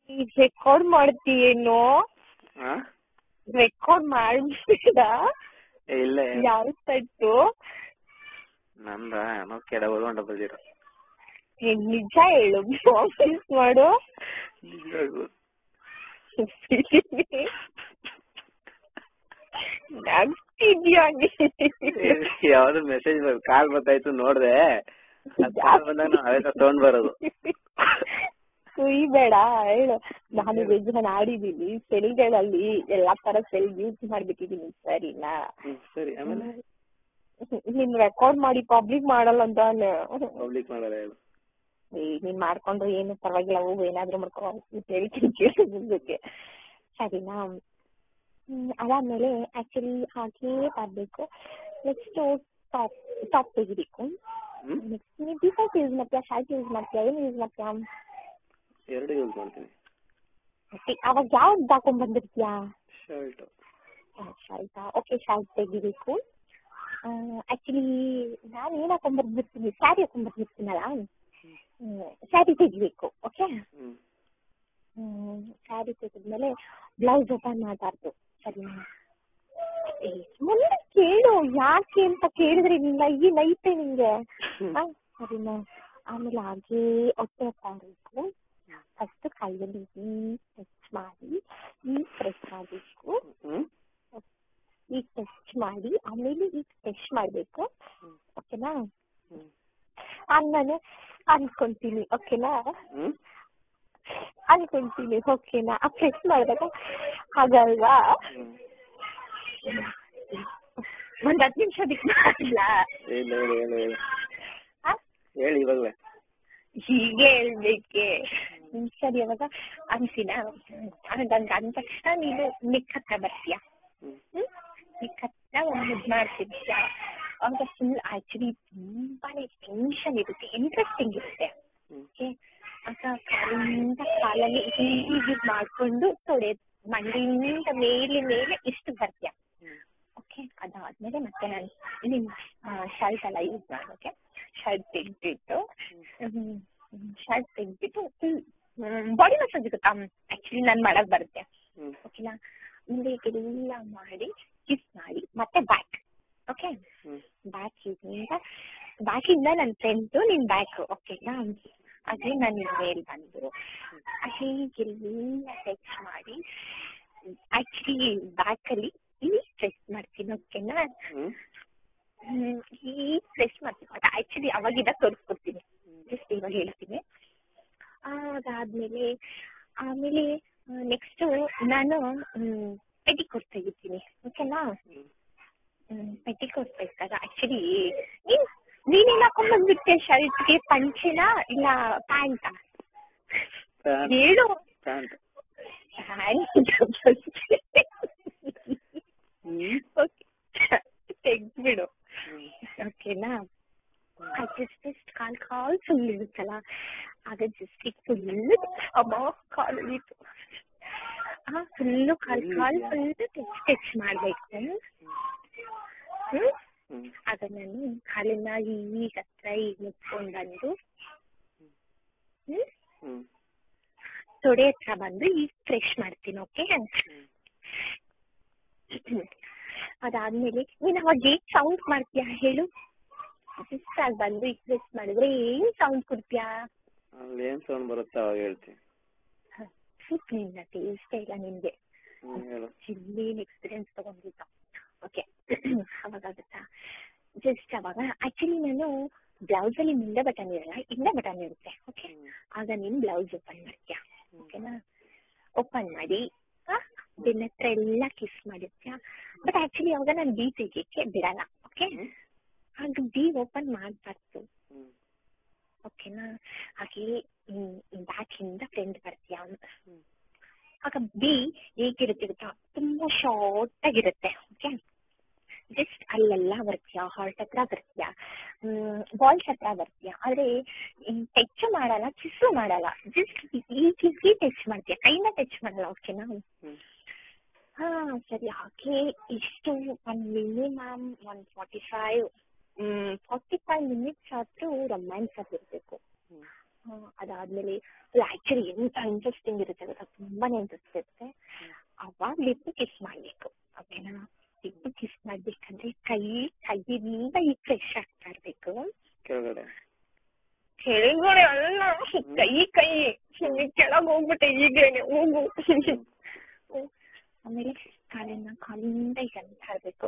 ಈಗ record ಮಾಡ್ತೀಯೇನೋ? Record ಮಾಡ್ಬೇಡ. ಇಲ್ಲ ಯಾವ ಸೆಟ್ಟು ನಂದ ಏನೋ ಕೆಡವಲು ಬಂದಿರೋ. ನಿಜ ಹೇಳು, ಪ್ರಾಮಿಸ್ ಮಾಡು. ಯಾವ್ದು ಮೆಸೇಜ್ ಕಾಲ್ ಬರ್ತಾಯ್ತು ನೋಡ್ದೆ, ಬಂದಾಗ ಅದೇ ಸೌಂಡ್ ಬರೋದು. ಕುಯ್ಬೇಡ ಹೇಳು. ನಾನು ವೆಜ್ ಆಡಿದೀನಿ, ಸೆಲ್ಗಳಲ್ಲಿ ಎಲ್ಲಾ ತರ ಸೆಲ್ ಯೂಸ್ ಮಾಡ್ಬಿಟ್ಟಿದೀನಿ. ಸರಿನಾ? ಸರಿ. ಆಮೇಲೆ ನಿನ್ ರೆಕಾರ್ಡ್ ಮಾಡಿ ಪಬ್ಲಿಕ್ ಮಾಡಲ್ಲ ಅಂತ. ಪಬ್ಲಿಕ್ ಮಾಡಲ್ಲ ಹೇಳು. ನೀನ್ ಮಾಡ್ಕೊಂಡ್ರೆ ಏನು ಪರವಾಗಿಲ್ಲ, ಹೋಗು ಏನಾದ್ರು ಮಾಡ್ಕೊಂಡು ಹೇಳ್ತೀನಿ ಕೇಳಿ ಮುಂದಕ್ಕೆ. ಸರಿನಾ? ಅದಾದ್ಮೇಲೆ ಆಕ್ಚುಲಿ ಹಾಗೆ ಬರ್ಬೇಕು. ನೆಕ್ಸ್ಟ್ ಟಾಪ್ ತೆಗಿಬೇಕು. ನೆಕ್ಸ್ಟ್ ನೀವು ಡಿಫಾಲ್ಟ್ ಯೂಸ್ ಮಾಡ್ತೀಯಾ, ಶಾರ್ಟ್ ಯೂಸ್ ಮಾಡ್ತೀಯಾ, ಏನು ಯೂಸ್ ಮಾಡ್ತೀಯಾ? ಎರಡು ಯೂಸ್ ಮಾಡ್ತೀನಿ. ಅವಾಗ ಯಾವ್ದು ಹಾಕೊಂಡ್ ಬಂದಿರ್ತೀಯಾ? ಶರ್ಟ್. ಶರ್ಟಾ? ಓಕೆ, ಶರ್ಟ್ ತೆಗಿಬೇಕು. ಆಕ್ಚುಲಿ ನಾನು ಏನ್ ಹಾಕೊಂಡ್ ಬಂದಿರ್ತೀನಿ, ಸ್ಯಾರಿ ಹಾಕೊಂಡ್ ಬಂದಿರ್ತೀನಲ್ಲ, ಸ್ಯಾರಿ ತೆಗಿಬೇಕು. ಓಕೆ, ಸ್ಯಾರಿ ತೆಗೆದ್ಮೇಲೆ ಬ್ಲೌಸ್ ಓಪನ್ ಮಾಡಬಾರ್ದು. ಸರಿನಾ? ಮುಂದೆ ಕೇಳು, ಯಾಕೆ ಅಂತ ಕೇಳಿದ್ರೆ ನಿನ್ನ ಈ ನೈತೆ ನಿಂಗೆ. ಸರಿನಾ? ಆಮೇಲೆ ಹಾಗೆ ಹೊಟ್ಟೆ ಹಾಕಬೇಕು. ಫಸ್ಟ್ ಕೈಯಲ್ಲಿ ಟಚ್ ಮಾಡಿ ಪ್ರೆಸ್ ಮಾಡಬೇಕು. ಈಗ ಟಚ್ ಮಾಡಿ ಆಮೇಲೆ ಈಗ ಟಚ್ ಮಾಡ್ಬೇಕು. ಓಕೆನಾ? ನಾನು ಅನ್ಕೊಂತೀನಿ. ಓಕೆನಾ? ಅನ್ಕೊಂತೀನಿ. ಓಕೆನಾ? ಆ ಪ್ರೆಸ್ ಮಾಡಿದಾಗ ಹಾಗಲ್ವಾ? ಒಂದ್ 10 ನಿಮಿಷ ಬಿಟ್ಟು ಮಾಡಲ್ಲ. ಹೇಳಿ ಇವಾಗಲೇ. ಹೀಗೆ ಹೇಳ್ಬೇಕೆ. ಸರಿ, ಅವಾಗ ಅನ್ಸಿನ ಹಂಗಂಗ ಅಂದ ತಕ್ಷಣ ನೀನು ನಿಕ್ಕತ್ತ ಬರ್ತೀಯ. ನಿಕ್ಕತ್ತ ಒಂದು ಮಾಡ್ತಿದ್ಯ. ಅವಾಗ ಫುಲ್ ಆಕ್ಚುಲಿ ತುಂಬಾನೇ ಟೆನ್ಷನ್ ಇರುತ್ತೆ, ಇಂಟ್ರೆಸ್ಟಿಂಗ್ ಇರುತ್ತೆ. ಓಕೆ, ಆಗ ಕಾಲಲ್ಲಿ ಹೀಗೆ ಮಾಡ್ಕೊಂಡು ತೊಡೆ ಮಂಡಿಯಿಂದ ಮೇಲೆ ಇಷ್ಟು ಬರ್ತೀಯ. ಓಕೆ, ಅದಾದ್ಮೇಲೆ ಮತ್ತೆ ನಾನು ನಿಮ್ಮ ಶರ್ಟ್ ಎಲ್ಲ ಯೂಸ್ ಮಾಡೋಕೆ ಶರ್ಟ್ ತೆಗ್ದಿಟ್ಟು ಫುಲ್ ಬಾಡಿ ಮಸಾಜ್ ಸಿಗುತ್ತಾ? ಆಕ್ಚುಲಿ ನಾನು ಮಾಡಕ್ ಬರುತ್ತೆ. ಓಕೆನಾ? ಮುಂದೆ ಎಲ್ಲ ಮಾಡಿ ಕಿಸ್ ಮಾಡಿ ಮತ್ತೆ ಬ್ಯಾಕ್. ಓಕೆ, ಬ್ಯಾಕಿಂದ ನನ್ನ ಫ್ರೆಂಟು ನಿನ್ ಬ್ಯಾಕ್. ಓಕೆನಾ? ಅದೇ ನಾನು ನಿನ್ ಮೇಲೆ ಬಂದು ಹೀಗೆಲ್ಲ ಟಚ್ ಮಾಡಿ ಆಕ್ಚುಲಿ ಬ್ಯಾಕ್ ಅಲ್ಲಿ ಇಲ್ಲಿ ಸ್ಟ್ರೆಚ್ ಮಾಡ್ತೀನಿ. ಓಕೆನಾ? ಈ ಸ್ಟ್ರೆಚ್ ಮಾಡ್ತೀನಿ. ಆಕ್ಚುಲಿ ಅವಾಗಿದ್ದ ತೋರಿಸ್ಕೊಡ್ತೀನಿ, ಜಸ್ಟ್ ಇವಾಗ ಹೇಳ್ತೀನಿ. ಆಮೇಲೆ ನೆಕ್ಸ್ಟ್ ನಾನು ಪೆಟಿಕೋಟ್ ತೆಗಿತೀನಿ. ಓಕೆನಾ? ಪೆಟಿಕೋಟ್ ತೆಗೆದಾಗ ಆಕ್ಚುಲಿ ನೀನೇನ್ ಹಾಕೊಂಡ್ ಬಂದ್ಬಿಟ್ಟೆ ಶರ್ಟ್ಗೆ? ಪಂಚೆನಾ ಇಲ್ಲ ಪ್ಯಾಂಟಾ? ಹೇಳು. ತೆಗ್ದ್ಬಿಡು. ಓಕೆನಾ? ಜಸ್ಟ್ ಕಾಲ್ ಫುಲ್ ಇರುತ್ತಲ್ಲ, ಆಗ ಜಸ್ಟ್ ಫುಲ್ ಅಮ್ಮ ಕಾಲಲ್ಲಿ ಫುಲ್ಲು ಕಾಲ್ ಫುಲ್ ಟಚ್ ಮಾಡ್ಬೇಕು. ಆಗ ನಾನು ಕಾಲನ್ನ ಈಗ ಹತ್ರ ಈಗ ಮುಚ್ಕೊಂಡ್ ಬಂದು ತೊಡೆ ಹತ್ರ ಬಂದು ಈಗ ಫ್ರೆಶ್ ಮಾಡ್ತೀನಿ. ಓಕೆ, ಅದಾದ್ಮೇಲೆ ನೀನ್ ಅವಾಗ ಏನ್ ಸೌಂಡ್ ಮಾಡ್ತೀಯಾ ಹೇಳು? ಜಸ್ಟ್ ಆಗಿ ಬಂದು ಈಗ ಫ್ರೆಶ್ ಮಾಡಿದ್ರೆ ಏನ್ ಸೌಂಡ್ ಕೊಡ್ತೀಯಾ? ಏನ್ ಸೌಂಡ್ ಬರುತ್ತೆ ಅವಾಗ ಹೇಳ್ತೀನಿ. ನಿನ್ನ ಟೇಸ್ಟ್ ಇಲ್ಲ ನಿನ್ಗೆ, ಚಿಲ್ಲೇನ್ ಎಕ್ಸ್ಪೀರಿಯನ್ಸ್ ತಗೊಂಡಿದ್ದ. ಓಕೆ, ಅವಾಗಾಗುತ್ತಾ? ಜಸ್ಟ್ ಅವಾಗ ಆಕ್ಚುಲಿ ನಾನು ಬ್ಲೌಸ್ ಅಲ್ಲಿ ಮುಂದೆ ಬಟನ್ ಇರಲ್ಲ, ಹಿಂದೆ ಬಟನ್ ಇರುತ್ತೆ. ಓಕೆ, ಆಗ ನೀನ್ ಬ್ಲೌಸ್ ಓಪನ್ ಮಾಡ್ತೀಯ. ಓಕೆನಾ? ಓಪನ್ ಮಾಡಿ ಬೆನ್ನ ಹತ್ರ ಎಲ್ಲ ಕಿಸ್ ಮಾಡಿರ್ತೀಯ. ಬಟ್ ಆಕ್ಚುಲಿ ಅವಾಗ ನಾನು ಬಿ ತೆಗಿಯಕ್ಕೆ ಬಿಡಲ್ಲ. ಓಕೆ, ಆಗ ಬಿ ಓಪನ್ ಮಾಡ್ಬಾರ್ದು. ಓಕೆನಾ? ಹಾಗೆ ಬ್ಯಾಕ್ ಇಂದ ಫ್ರಂಟ್ ಬರ್ತೀಯ. ಆಗ ಬಿ ಹೇಗಿರುತ್ತೆ ಗೊತ್ತಾ? ತುಂಬಾ ಶಾರ್ಟ್ ಆಗಿರುತ್ತೆ. ಓಕೆ, ಜಸ್ಟ್ ಅಲ್ಲೆಲ್ಲ ಬರ್ತೀಯ, ಹಾರ್ಟ್ ಹತ್ರ ಬರ್ತೀಯ, ಬಾಲ್ಸ್ ಹತ್ರ ಬರ್ತೀಯ. ಆದ್ರೆ ಟಚ್ ಮಾಡಲ್ಲ, ಕಿಸ್ಸು ಮಾಡಲ್ಲ, ಜಸ್ಟ್ ಈಗೀಗೆ ಟಚ್ ಮಾಡ್ತೀಯ, ಕೈನ ಟಚ್ ಮಾಡಲ್ಲ. ಓಕೆನಾ? ಹಾ ಸರಿ. ಹಾಗೆ ಇಷ್ಟು ಮಿನಿಮಮ್ 45 ಮಿನಿಟ್ಸ್ ಆದ್ರೂ ರೊಮ್ಯಾನ್ಸ್ ಆಗಿರ್ಬೇಕು. ಅದಾದ್ಮೇಲೆ ಆಕ್ಚುಲಿ ಎಂತ ಇಂಟ್ರೆಸ್ಟಿಂಗ್ ಇರುತ್ತೆ ಗೊತ್ತಾ, ತುಂಬಾನೇ ಇಂಟ್ರೆಸ್ಟ್ ಇರುತ್ತೆ. ಅವಾಗ ಲಿಪ್ ಕಿಸ್ ಮಾಡ್ಬೇಕು, ಓಕೆನಾ. ಲಿಪ್ ಕಿಸ್ ಮಾಡ್ಬೇಕಂದ್ರೆ ಕೈಯಿಂದ ಈಗ ಫ್ರೆಶ್ ಆಗ್ತಾ ಇರ್ಬೇಕು. ಕೆಳಗಡೆ ಅಲ್ಲ, ಕೈ ಕೆಳಗ್ ಹೋಗ್ಬಿಟ್ಟೆ ಈಗೇನೆ ಹೋಗು. ಆಮೇಲೆ ಕಾಲಿಂದ ಈಗ ಅಂತ ಇರ್ಬೇಕು.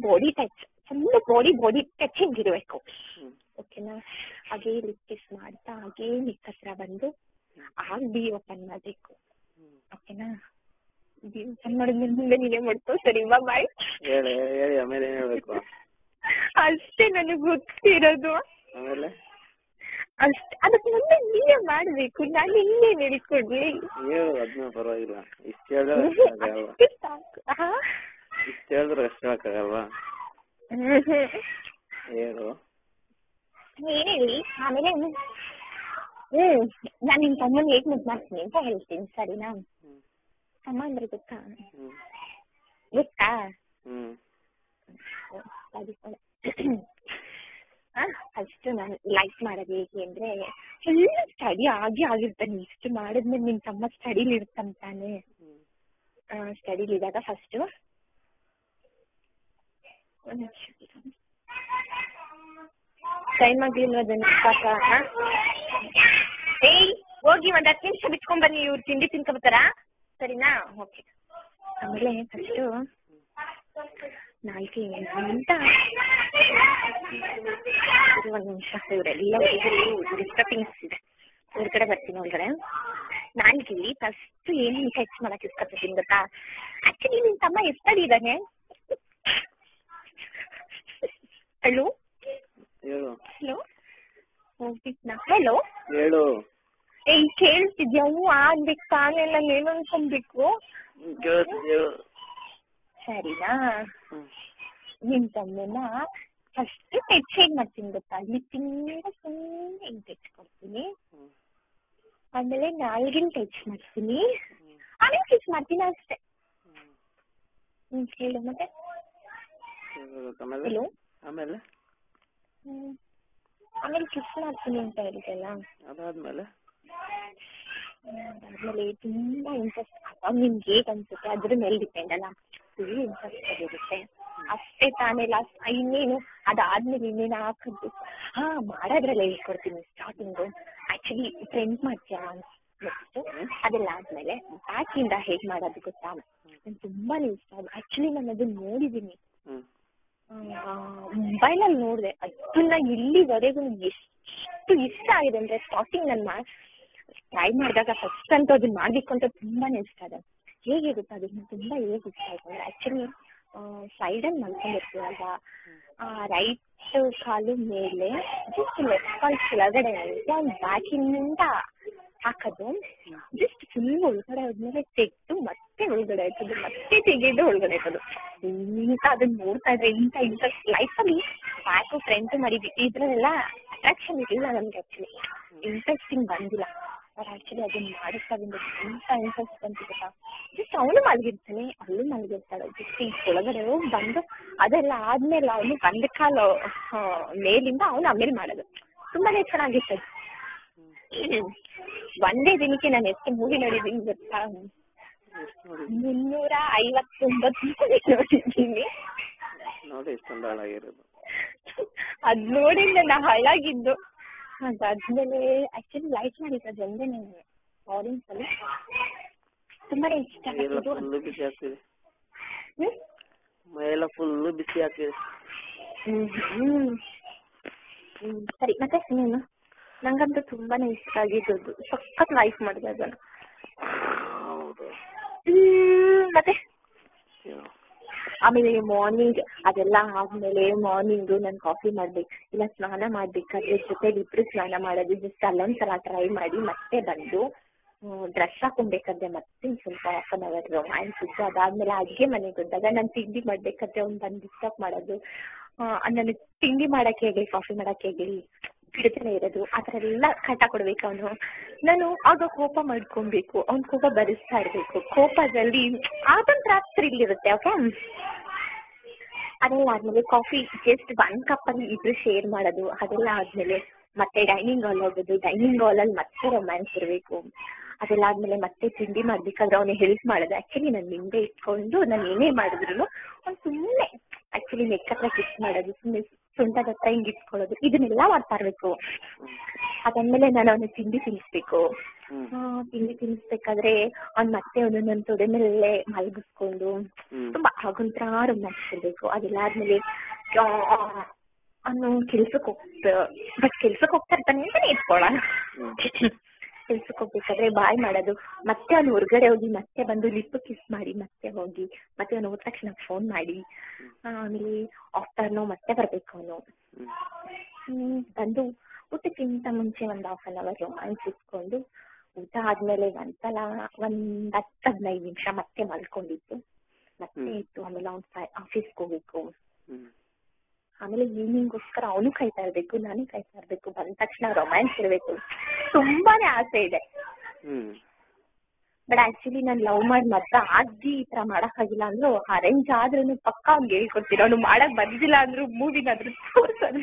Body touch, full body touching ಇರಬೇಕು, ಓಕೆನಾ. ಹಾಗೆ ಲಿಪ್ ಕಿಸ್ ಮಾಡ್ತಾ ಹಾಗೆ ನೆಕ್ ಹತ್ರ ಬಂದು ಆಗ ಬಿ ಓಪನ್ ಮಾಡ್ಬೇಕು, ಓಕೆನಾ. ಬಿ ಓಪನ್ ಮಾಡಿದ್ಮೇಲೆ ಮುಂದೆ ನೀನೇ ಮಾಡ್ಕೋ. ಸರಿ, ಬಾಯ್. ಹೇಳಿ ಆಮೇಲೆ ಏನ್ ಹೇಳ್ಬೇಕು? ಅಷ್ಟೇ ನನಗೆ ಗೊತ್ತಿರೋದು. ಆಮೇಲೆ ಅಷ್ಟೇ, ಅದಕ್ಕೆ ಮುಂದೆ ನೀವೇ ಮಾಡ್ಬೇಕು, ನಾನು ಇನ್ನೇನ್ ಹೇಳ್ಕೊಡ್ಲಿ? ಅದನ್ನ ಪರವಾಗಿಲ್ಲ, ಇಷ್ಟ ಹೇಳಿದ್ರೆ ಸಾಕು. ಇಷ್ಟ ಹೇಳಿದ್ರೆ ಅಷ್ಟು ಹಾಕಾಗಲ್ವಾ? ಹೇಳು. ಏನ್ ಹೇಳಿ ಆಮೇಲೆ? ನಾನು ನಿನ್ ತಮ್ಮನ್ ಹೇಗ್ ಮುದ್ದು ಮಾಡ್ತೀನಿ ಅಂತ ಹೇಳ್ತೀನಿ, ಸರಿನಾ? ತಮ್ಮ ಅಂದ್ರೆ ಗೊತ್ತಾ? ಫಸ್ಟ್ ನಾನು ಲೈಕ್ ಮಾಡೋದು ಹೇಗೆ ಅಂದ್ರೆ, ಫುಲ್ ಸ್ಟಡಿ ಆಗಿರ್ತಾನೆ. ಇಷ್ಟು ಮಾಡಿದ್ಮೇಲೆ ನಿನ್ ತಮ್ಮ ಸ್ಟಡಿಲಿ ಇರ್ತಾನೆ. ಸ್ಟಡಿಲಿ ಇದ್ದಾಗ ಫಸ್ಟ್ ಟೈಮ್ ಆಗಿಲ್ಲ ಅದನ್ನ ಪಾಪ. ಏಯ್ ಹೋಗಿ ಒಂದ್ 10 ನಿಮಿಷ ಬಿಟ್ಕೊಂಡ್ ಬನ್ನಿ, ಇವ್ರು ತಿಂಡಿ ತಿನ್ಕೊಬತ್ತಾರ, ಸರಿನಾ? ಓಕೆ. ಆಮೇಲೆ ಫಸ್ಟ್ ನಾಲ್ಕು ಅಂತ ಒಂದ್ ನಿಮಿಷ, ಇವರೆಲ್ಲ ಡಿಸ್ಟರ್ಬಿಂಗ್ಸ್ ಇದೆ, ಹೊರಗಡೆ ಬರ್ತೀನಿ ಒಳಗಡೆ. ನಾಲ್ಕಿಲ್ಲಿ ಫಸ್ಟ್ ಏನು ಟಚ್ ಮಾಡಕ್ ಇಸ್ಕೊತೀನಿ ಗೊತ್ತಾ? ಆಕ್ಚುಲಿ ನಿನ್ ತಮ್ಮ ಎಷ್ಟಾಗಿದ್ದಾನೆ? ಹಲೋ ಹಲೋ ಹೇಳು. ಏಯ್ ಕೇಳ್ತಿದ್ಯಾ? ಹೂ ಆಗ್ಬೇಕು ತಾನೇ, ನಾನು ಏನು ಅನ್ಕೊಬೇಕು? ಸರಿನಾ? ನಿನ್ ತಮ್ಮನ ಫಸ್ಟ್ ಟಚ್ ಹೇಗ್ ಮಾಡ್ತೀನಿ ಗೊತ್ತಾ? ಲಿಪ್ಪಿಂದ ಸುಮ್ಮನೆ ಹಿಂಗ್ ಟಚ್ ಕೊಡ್ತೀನಿ, ಆಮೇಲೆ ನಾಲ್ಗಿನ ಟಚ್ ಮಾಡ್ತೀನಿ, ಆಮೇಲೆ ಕಿಸ್ ಮಾಡ್ತೀನಿ, ಅಷ್ಟೇ. ಹೇಳು ಮತ್ತೆ. ಹಲೋ. ಆಮೇಲೆ ಕಿಸ್ ಮಾಡ್ತೀನಿ ಅಂತ ಹೇಳಿದಲ್ಲ, ಅದಾದ್ಮೇಲೆ ತುಂಬಾ ಇಂಟ್ರೆಸ್ಟ್. ಅವಾಗ ನಿಮ್ಗೆ ಹೇಗ್ ಅನ್ಸುತ್ತೆ ಅದ್ರ ಮೇಲೆ ಡಿಪೆಂಡ್ ಅಲ್ಲ, ಫುಲ್ ಇಂಟ್ರೆಸ್ಟ್ ಆಗಿರುತ್ತೆ ಅಷ್ಟೇ ತಾನೇ. ಲಾಸ್ಟ್ ಇನ್ನೇನು ಅದಾದ್ಮೇಲೆ ಇನ್ನೇನು ಹಾಕದ್ದು ಮಾಡೋದ್ರಲ್ಲ ಹೇಳ್ಕೊಡ್ತೀನಿ. ಸ್ಟಾರ್ಟಿಂಗು ಆಕ್ಚುಲಿ ಫ್ರೆಂಡ್ ಮಾಡ್ತೀಯ ನೆಕ್ಸ್ಟ್, ಅದೆಲ್ಲ ಆದ್ಮೇಲೆ ಬ್ಯಾಕಿಂದ ಹೇಗ್ ಮಾಡೋದು ಗೊತ್ತಾ? ನನ್ ತುಂಬಾನೇ ಇಷ್ಟ ಅದು. ಆಕ್ಚುಲಿ ನಾನು ಅದನ್ನ ನೋಡಿದೀನಿ, ಮೊಬೈಲಲ್ಲಿ ನೋಡಿದೆ. ಅದನ್ನ ಇಲ್ಲಿವರೆಗೂ ಎಷ್ಟು ಇಷ್ಟ ಆಗಿದೆ ಅಂದ್ರೆ, ಸ್ಟಾರ್ಟಿಂಗ್ ನಾನು ಟ್ರೈ ಮಾಡಿದಾಗ ಫಸ್ಟ್ ಅಂತೂ ಅದನ್ನ ಮಾಡ್ಬೇಕು ಅಂತ ತುಂಬಾನೇ ಇಷ್ಟ ಇದೆ. ಹೇಗೆ ಗೊತ್ತಾ ಅದನ್ನ ತುಂಬಾ ಹೇಗೆ ಇಷ್ಟ ಆಯ್ತು ಅಂದ್ರೆ, ಆಕ್ಚುಲಿ ಸೈಡಲ್ಲಿ ಮಲ್ಕೊಂಡಿರ್ತೀವಲ್ವಾ, ರೈಟ್ ಕಾಲು ಮೇಲೆ ಜಸ್ಟ್ ಲೆಫ್ಟ್ ಕಾಲ್ ಕೆಳಗಡೆ ಅಂತ ಬ್ಯಾಕಿನಿಂದ ಹಾಕೋದು, ಜಸ್ಟ್ ಫುಲ್ ಒಳಗಡೆ ಆದ್ಮೇಲೆ ತೆಗೆದು ಮತ್ತೆ ಒಳಗಡೆ ಹಾಕೋದು, ಮತ್ತೆ ತೆಗೆದು ಒಳಗಡೆ ಹಾಕೋದು. ಇಂತ ಅದನ್ನ ನೋಡ್ತಾ ಇದ್ರೆ ಇಂತ ಇಂಟ್ರೆಸ್ಟ್ ಲೈಫಲ್ಲಿ ಬ್ಯಾಕು ಫ್ರಂಟ್ ಮಾಡಿದ್ವಿ. ಇದ್ರಲ್ಲೆಲ್ಲ ಅಟ್ರಾಕ್ಷನ್ ಇರಲಿಲ್ಲ ನಮ್ಗೆ, ಆಕ್ಚುಲಿ ಇಂಟ್ರೆಸ್ಟಿಂಗ್ ಬಂದಿಲ್ಲ. ಅವ್ರು ಆಕ್ಚುಲಿ ಅದನ್ನ ಮಾಡಿಸ್ತಾಗಿಂದ ಇಂತ ಇಂಟ್ರೆಸ್ಟ್ ಬಂತು ಗೊತ್ತಾ? ಜಸ್ಟ್ ಅವನು ಮಲಗಿರ್ತಾನೆ, ಅವಳು ಮಲಗಿರ್ತಾಳೆ, ಜಸ್ಟ್ ಈ ಒಳಗಡೆ ಹೋಗಿ ಬಂದು ಅದೆಲ್ಲ ಆದ್ಮೇಲೆ ಅವನು ಬಂದ ಕಾಲು ಮೇಲಿಂದ ಅವನು ಆಮೇಲೆ ಮಾಡೋದು ತುಂಬಾನೇ ಚೆನ್ನಾಗಿರ್ತದೆ. ಒಂದೇ ದಿನಕ್ಕೆ ನಾನು ಎಷ್ಟು ಮೂವಿ ನೋಡಿದ್ದೀನಿ ಗೊತ್ತಾ? 359 ಮೂವಿ ನೋಡಿದ್ದೀನಿ. ಅದ್ ನೋಡಿ ನನ್ನ ಹಾಳಾಗಿದ್ದು. ಅದಾದ್ಮೇಲೆ ಆಕ್ಚುಲಿ ಲೈಕ್ ಮಾಡಿದ್ದು ಅದೊಂದೇ ನನಗೆ ಆರೆಂಜ್ ಅಲ್ಲಿ ತುಂಬಾನೇ ಇಷ್ಟ ಆಗ್ತಿದ್ದು. ಸರಿ, ಮತ್ತೆ ನೀನು? ನಂಗಂತೂ ತುಂಬಾನೇ ಇಷ್ಟ ಆಗಿದ್ದು, ಸಖತ್ ಲೈಕ್ ಮಾಡಿದೆ ಅದನ್ನು. ಮತ್ತೆ ಆಮೇಲೆ ಮಾರ್ನಿಂಗ್ ಅದೆಲ್ಲ ಆದ್ಮೇಲೆ ಮಾರ್ನಿಂಗು ನಾನು ಕಾಫಿ ಮಾಡ್ಬೇಕು, ಇಲ್ಲ ಸ್ನಾನ ಮಾಡ್ಬೇಕಾದ್ರೆ ಜೊತೆಲಿ ಇಬ್ರು ಸ್ನಾನ ಮಾಡೋದು. ಜಸ್ಟ್ ಅಲ್ಲೊಂದ್ಸಲ ಟ್ರೈ ಮಾಡಿ ಮತ್ತೆ ಬಂದು ಡ್ರೆಸ್ ಹಾಕೊಬೇಕಾದ್ರೆ ಮತ್ತೆ ಸ್ವಲ್ಪ ಹಾಫ್ ಅನ್ ಅವರ್ ರೊಮ್ಯಾನ್ಸ್ ಇತ್ತು. ಅದಾದ್ಮೇಲೆ ಅಡ್ಗೆ ಮನೆಗೆ ಹೋದಾಗ ನಾನು ತಿಂಡಿ ಮಾಡ್ಬೇಕಾದ್ರೆ ಅವ್ನು ಬಂದು ಡಿಸ್ಟರ್ಬ್ ಮಾಡೋದು, ನನಗೆ ತಿಂಡಿ ಮಾಡಕ್ಕೆ ಹೇಳಿ ಕಾಫಿ ಮಾಡಕ್ಕೆ ಹೇಳಿ ಬಿಡ್ತಾನೆ ಇರೋದು, ಆ ಥರ ಎಲ್ಲ ಕಾಟ ಕೊಡ್ಬೇಕು ಅವನು. ನಾನು ಆಗ ಕೋಪ ಮಾಡ್ಕೊಬೇಕು, ಅವ್ನ ಕೋಪ ಭರಿಸ್ತಾ ಇರ್ಬೇಕು. ಕೋಪದಲ್ಲಿ ಅದೊಂಥರ ಥ್ರಿಲ್ ಇರುತ್ತೆ. ಓಕೆ, ಅದೆಲ್ಲ ಆದ್ಮೇಲೆ ಕಾಫಿ ಜಸ್ಟ್ 1 ಕಪ್ ಅಲ್ಲಿ ಇಬ್ರು ಶೇರ್ ಮಾಡೋದು. ಅದೆಲ್ಲ ಆದ್ಮೇಲೆ ಮತ್ತೆ ಡೈನಿಂಗ್ ಹಾಲ್ ಹೋಗೋದು. ಡೈನಿಂಗ್ ಹಾಲ್ ಅಲ್ಲಿ ಮತ್ತೆ ರೊಮ್ಯಾನ್ಸ್ ಇರಬೇಕು. ಅದೆಲ್ಲ ಆದ್ಮೇಲೆ ಮತ್ತೆ ತಿಂಡಿ ಮಾಡ್ಬೇಕಾದ್ರೆ ಅವನಿಗೆ ಹೆಲ್ಪ್ ಮಾಡೋದು. ಆಕ್ಚುಲಿ ನಾನು ನಿಂದೆ ಇಟ್ಕೊಂಡು ನಾನು ಏನೇ ಮಾಡಿದ್ರು ಅವ್ನು ಸುಮ್ಮನೆ ಆಕ್ಚುಲಿ ನೆಕ್ ಹತ್ರ ಕಿಸ್ ಮಾಡೋದು, ಸುಮ್ಮನೆ ಸೊಂಟದ ಹತ್ರ ಹಿಂಗ್ ಇಟ್ಕೊಳ್ಳೋದು, ಇದನ್ನೆಲ್ಲ ಮಾಡ್ತಾ ಇರ್ಬೇಕು. ಅದಾದ್ಮೇಲೆ ನಾನು ಅವನಿಗೆ ತಿಂಡಿ ತಿನ್ನಿಸ್ಬೇಕು. ತಿಂಡಿ ತಿನ್ನಿಸ್ಬೇಕಾದ್ರೆ ಅವ್ನ್ ಮತ್ತೆ ನನ್ನ ತೊಡೆ ಮೇಲೆ ಮಲಗಿಸ್ಕೊಂಡು ತುಂಬಾ ಆಗೊಂತರ ರೊಮ್ಯಾನ್ಸ್ ಇರ್ಬೇಕು. ಅದೆಲ್ಲ ಆದ್ಮೇಲೆ ಅವನು ಕೆಲ್ಸಕ್ಕೆ ಹೋಗ್ತಾ ಇರ್ತಾನೆ ಅಂತಾನೆ ಇಟ್ಕೊಳ್ಳೋಣ. ಕೆಲ್ಸಕ್ಕೆ ಹೋಗ್ಬೇಕಾದ್ರೆ ಬಾಯ್ ಮಾಡೋದು, ಮತ್ತೆ ಅವ್ನು ಹೊರಗಡೆ ಹೋಗಿ ಮತ್ತೆ ಬಂದು ಲಿಪ್ ಕಿಸ್ ಮಾಡಿ ಮತ್ತೆ ಹೋಗಿ ಮತ್ತೆ ಅವನು ಹೋದ ತಕ್ಷಣ ಫೋನ್ ಮಾಡಿ ಆಮೇಲೆ ಆಫ್ಟರ್ನೂ ಮತ್ತೆ ಬರ್ಬೇಕು ಅವನು. ಬಂದು ಊಟಕ್ಕಿಂತ ಮುಂಚೆ 1 half an hour ರೊಮ್ಯಾನ್ಸ್ ಇಟ್ಕೊಂಡು ಊಟ ಆದ್ಮೇಲೆ ಒಂದ್ಸಲ 10-15 ನಿಮಿಷ ಮತ್ತೆ ಮಲ್ಕೊಂಡಿದ್ದು ಮತ್ತೆ ಇತ್ತು. ಆಮೇಲೆ ಅವ್ನು ಆಫೀಸ್ಗೆ ಹೋಗ್ಬೇಕು. ಆಮೇಲೆ ಈವ್ನಿಂಗ್ಗೋಸ್ಕರ ಅವನು ಕಾಯ್ತಾ ಇರ್ಬೇಕು, ನಾನು ಕಾಯ್ತಾ ಇರ್ಬೇಕು. ಬಂದ ತಕ್ಷಣ ರೊಮ್ಯಾನ್ಸ್ ಇರ್ಬೇಕು. ತುಂಬಾನೇ ಆಸೆ ಇದೆ. ಬಟ್ ಆಕ್ಚುಲಿ ನಾನು ಲವ್ ಮಾಡಿ ಮಾತ್ರ ಆಗಿ ಈ ತರ ಮಾಡಕ್ ಆಗಿಲ್ಲ ಅಂದ್ರು ಅರೇಂಜ್ ಆದ್ರೂ ಪಕ್ಕ ಅವ್ನಿಗೆ ಹೇಳ್ಕೊಡ್ತೀನಿ. ಅವ್ನು ಮಾಡಕ್ ಬಂದಿಲ್ಲ ಅಂದ್ರು ಮೂವಿನಾದ್ರೂ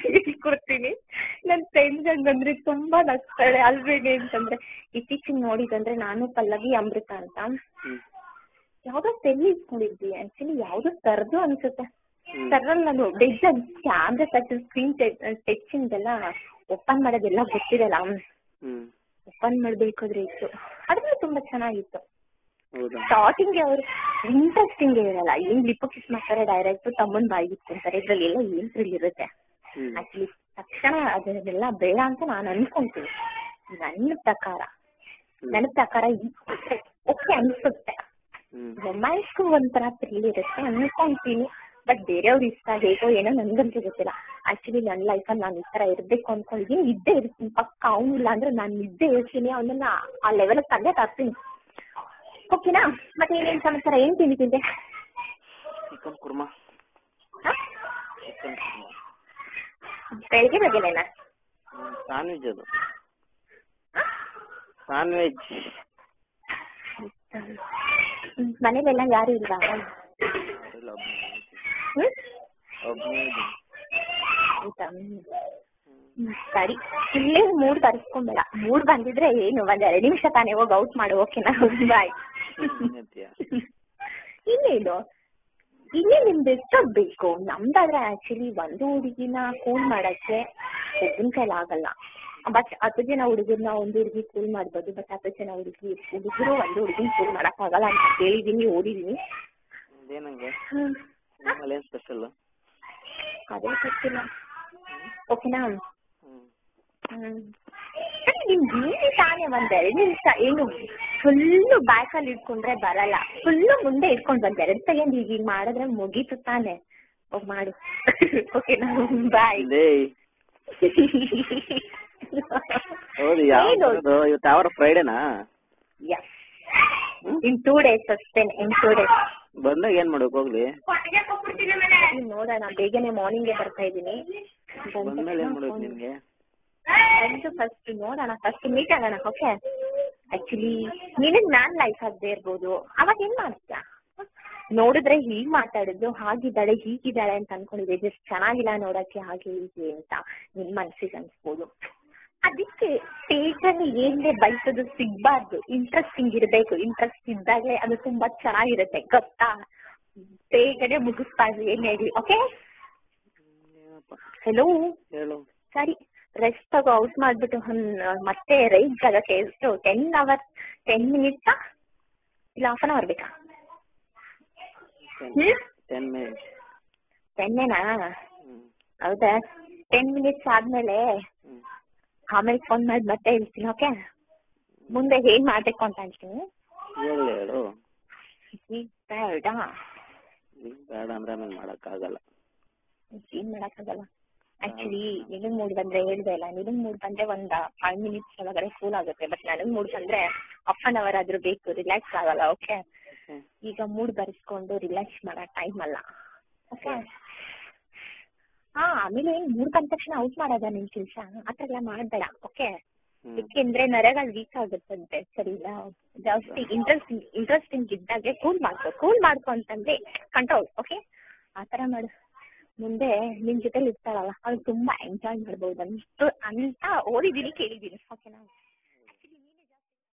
ಹೇಳ್ಕೊಡ್ತೀನಿ. ನನ್ ಫ್ರೆಂಡ್ಸ್ ಹಂಗಂದ್ರೆ ತುಂಬಾ ನಗ್ತಾಳೆ ಅಲ್ವೇನೆ ಅಂತಂದ್ರೆ. ಇತ್ತೀಚಿಗೆ ನೋಡಿದಂದ್ರೆ ನಾನು ಪಲ್ಲವಿ ಅಮೃತ ಅಂತ ಯಾವ್ದೋ ತೆಲ್ಲಿ ಇಸ್ಕೊಂಡಿದ್ವಿ. ಆಕ್ಚುಲಿ ಯಾವ್ದೋ ತರದು ಅನ್ಸುತ್ತೆ. ತರಲ್ಲಿ ನಾನು ಡೆಜ್ ಕ್ಯಾಮ್ರಾ ಟಚ್ ಸ್ಕ್ರೀನ್ ಟಚಿಂದೆಲ್ಲ ಓಪನ್ ಮಾಡೋದೆಲ್ಲ ಗೊತ್ತಿರಲ್ಲ. ಓಪನ್ ಮಾಡ್ಬೇಕಾದ್ರೆ ಇತ್ತು. ಅದ್ರಲ್ಲಿ ತುಂಬಾ ಚೆನ್ನಾಗಿತ್ತು. ಸ್ಟಾರ್ಟಿಂಗ್ ಅವ್ರು ಇಂಟ್ರೆಸ್ಟಿಂಗ್ ಇರಲ್ಲ. ಏನ್ ಲಿಪ್ ಕಿಸ್ ಮಾಡ್ತಾರೆ ಡೈರೆಕ್ಟ್ ತಮ್ಮನ್ ಬಾಯಿಗೆ ಇಟ್ಕೊಂತಾರೆ. ಇದ್ರಲ್ಲಿ ಎಲ್ಲ ಏನ್ ಥ್ರಿಲ್ ಇರುತ್ತೆ. ಆಕ್ಚುಲಿ ತಕ್ಷಣ ಅದನ್ನೆಲ್ಲ ಬೇಡ ಅಂತ ನಾನು ಅನ್ಕೊಂತೀನಿ. ನನ್ನ ಪ್ರಕಾರ ಓಕೆ ಅನ್ಸುತ್ತೆ. ರೊಮ್ಯಾನ್ಸ್ಗೂ ಒಂಥರ ಥ್ರಿಲ್ ಇರುತ್ತೆ ಅನ್ಕೊಂತೀನಿ. ಬಟ್ ಬೇರೆಯವ್ರ ಇಷ್ಟ ಹೇಗೋ ಏನೋ ನನ್ಗಂತೂ ಗೊತ್ತಿಲ್ಲ. ಆಕ್ಚುಲಿ ನನ್ನ ಲೈಫಲ್ಲಿ ನಾನು ಈ ತರ ಇರ್ಬೇಕು ಅನ್ಕೊಂಡಿದ್ದೀನಿ. ಇದ್ದೇ ಇರ್ತೀನಿ ಪಕ್ಕ. ಅವನಿಲ್ಲ ಅಂದ್ರೆ ನಾನು ಇದ್ದೇ ಇರ್ತೀನಿ. ಅವನನ್ನ ಆ ಲೆವೆಲ್ ತಂದೆ ತರ್ತೀನಿ. ಓಕೆನಾ? ಮತ್ತೆ ಏನೇನ್ ಸಮಾಚಾರ? ಏನ್ ತಿಂದೆ? ಚಿಕನ್ ಕುರ್ಮಾ. ಬೆಳಿಗ್ಗೆ ಬಗ್ಗೆನೇನಾ? ನಾನ್-ವೆಜ್ ಅದು. ನಾನ್-ವೆಜ್. ಮನೇಲೆಲ್ಲ ಯಾರು ಇಲ್ವಾ? ಸರಿ, ಇಲ್ಲೇ ಮೂಡ್ ತರಿಸ್ಕೊಂಬೇಡ. ಮೂಡ್ ಬಂದಿದ್ರೆ ಏನು 1-2 ನಿಮಿಷ ತಾನೇ ಹೋಗಿ ಔಟ್ ಮಾಡು. ಓಕೆನಾ? ಬಾಯ್. ಇನ್ನೇನು ಇನ್ನೇ ನಿಮ್ದು ಎಷ್ಟೋಗ್ಬೇಕು. ನಮ್ದಾದ್ರೆ ಆಕ್ಚುಲಿ ಒಂದು ಹುಡುಗಿನ ಕೂಲ್ ಮಾಡಕ್ಕೆ ಒಬ್ಬನ ಕೈಲಿ ಆಗಲ್ಲ. ಬಟ್ 10 ಜನ ಹುಡುಗರನ್ನ ಒಂದು ಹುಡುಗಿ ಕೂಲ್ ಮಾಡ್ಬೋದು. ಬಟ್ 10 ಜನ ಹುಡುಗರು ಒಂದು ಹುಡುಗಿನ ಕೂಲ್ ಮಾಡಕ್ ಆಗಲ್ಲ ಅಂತ ಕೇಳಿದೀನಿ, ಓದಿದೀನಿ. ಅದೇ ಗೊತ್ತಿಲ್ಲ. ಓಕೆನಾ? ನಿಮ್ ಜೀವಿ ತಾನೇ 1-2 ನಿಮಿಷ. ಏನು ಫುಲ್ಲು ಬ್ಯಾಕಲ್ಲಿ ಇಟ್ಕೊಂಡ್ರೆ ಬರಲ್ಲ. ಫುಲ್ಲು ಮುಂದೆ ಇಟ್ಕೊಂಡ್ 1-2 ಸೆಕೆಂಡ್ ಈಗ ಮಾಡಿದ್ರೆ ಮುಗೀತು ತಾನೆ. ಹೋಗ್ ಮಾಡು. ಓಕೆನಾ? ಬಾಯ್. ಫ್ರೈಡೇನಾ? ಇನ್ 2 days ಅಷ್ಟೇ. ಇನ್ 2 days ಬಂದಾಗ ಏನ್ ಮಾಡ್ಬೇಕು? ಹೋಗ್ಲಿ ನೋಡೋಣ. ಬೇಗನೆ ಮಾರ್ನಿಂಗ್ ಬರ್ತಾ ಇದೀನಿ. ನಿಮ್ಗೆ ಫಸ್ಟ್ ನೋಡೋಣ, ಫಸ್ಟ್ ಮೀಟ್ ಆಗೋಣ. ಓಕೆ? ಆಕ್ಚುಲಿ ನಿನಗ್ ನಾನ್ ಲೈಫ್ ಆಗದೆ ಇರ್ಬೋದು. ಅವಾಗ ಏನ್ ಮಾಡ್ತೀಯ? ನೋಡಿದ್ರೆ ಹೀಗ್ ಮಾತಾಡಿದ್ದು, ಹಾಗಿದ್ದಾಳೆ ಹೀಗಿದ್ದಾಳೆ ಅಂತ ಅನ್ಕೊಂಡಿದ್ದೆ. ಜಸ್ಟ್ ಚೆನ್ನಾಗಿಲ್ಲ ನೋಡಕ್ಕೆ ಹಾಗೆ ಹೀಗೆ ಅಂತ ನಿನ್ ಮನ್ಸಿಗೆ ಅನ್ಸ್ಬೋದು. ಅದಕ್ಕೆ ಸ್ಟೇಜ್ ಅಲ್ಲಿ ಏನೇ ಬಯಸೋದು ಸಿಗ್ಬಾರ್ದು. ಇಂಟ್ರೆಸ್ಟಿಂಗ್ ಇರ್ಬೇಕು. ಇಂಟ್ರೆಸ್ಟ್ ಇದ್ದಾಗೆ ಅದು ತುಂಬಾ ಚೆನ್ನಾಗಿರುತ್ತೆ. ಗೊತ್ತಾ? ಬೇಗನೆ ಮುಗಿಸ್ತಾ ಇದ್ವಿ ಏನೇ ಆಗ್ಲಿ. ಓಕೆ? ಹೆಲೋ. ಸರಿ, ರೆಸ್ಟ್ ತಗೋ. ಔಟ್ ಮಾಡ್ಬಿಟ್ಟು ಮತ್ತೆ ರೈಸ್ ಆಗಕ್ಕೆ ಎಷ್ಟು 10 minutes ಇಲ್ಲ half an hour ಬೇಕಾ? 10 ಹೌದಾ? 10 minutes ಆದ್ಮೇಲೆ ಆಮೇಲೆ ಫೋನ್ ಮಾಡಿ ಮತ್ತೆ ಹೇಳ್ತೀನಿ. ಓಕೆ? ಮುಂದೆ ಏನ್ ಮಾಡ್ಬೇಕು ಅಂತ ಹೇಳ್ತೀನಿ. ಬೇಡ ಅಂದ್ರೆ ಆಮೇಲೆ ಮಾಡಕ್ಕಾಗಲ್ಲ. ಏನ್ ಮಾಡಕ್ಕಾಗಲ್ಲ? ಆಕ್ಚುಲಿ ನಿನಗ್ ಮೂಡ್ ಬಂದ್ರೆ ಹೇಳ್ದೆ ಇಲ್ಲ. ನಿನಗ್ ಮೂಡ್ ಬಂದ್ರೆ 5 minutes ಒಳಗಡೆ ಕೂಲ್ ಆಗುತ್ತೆ. ಬಟ್ ನನಗ್ ಮೂಡ್ ಬಂದ್ರೆ half an hour ಆದ್ರೂ ಬೇಕು. ರಿಲ್ಯಾಕ್ಸ್ ಆಗಲ್ಲ. ಓಕೆ? ಈಗ ಮೂಡ್ ಬರೆಸ್ಕೊಂಡು ರಿಲ್ಯಾಕ್ಸ್ ಮಾಡೋ ಟೈಮ್ ಅಲ್ಲ. ಓಕೆ? ಆಮೇಲೆ ಮೂಡ್ ಬಂದ ತಕ್ಷಣ ಔಟ್ ಮಾಡೋದ ನಿನ್ ಕೆಲ್ಸ. ಆತರ ಎಲ್ಲ ಮಾಡ್ಬೇಡ. ಓಕೆ? ಯಾಕೆಂದ್ರೆ ನರಗಳು ವೀಕ್ ಆಗುತ್ತಂತೆ. ಸರಿ ಇಲ್ಲ? ಜಾಸ್ತಿ ಇಂಟ್ರೆಸ್ಟಿಂಗ್ ಇದ್ದಾಗೆ ಕೂಲ್ ಮಾಡ್ಕೊ ಅಂತಂದ್ರೆ ಕಂಟ್ರೋಲ್. ಓಕೆ? ಆತರ ಮಾಡು. ಮುಂದೆ ನಿನ್ ಜೊತೆಲಿ ಇರ್ತಾಳಲ್ಲ ಅವ್ಳು ತುಂಬಾ ಎಂಜಾಯ್ ಮಾಡ್ಬೋದು ಅಂತ ಓದಿದೀನಿ ಕೇಳಿದೀನಿ. ಓಕೆನಾ?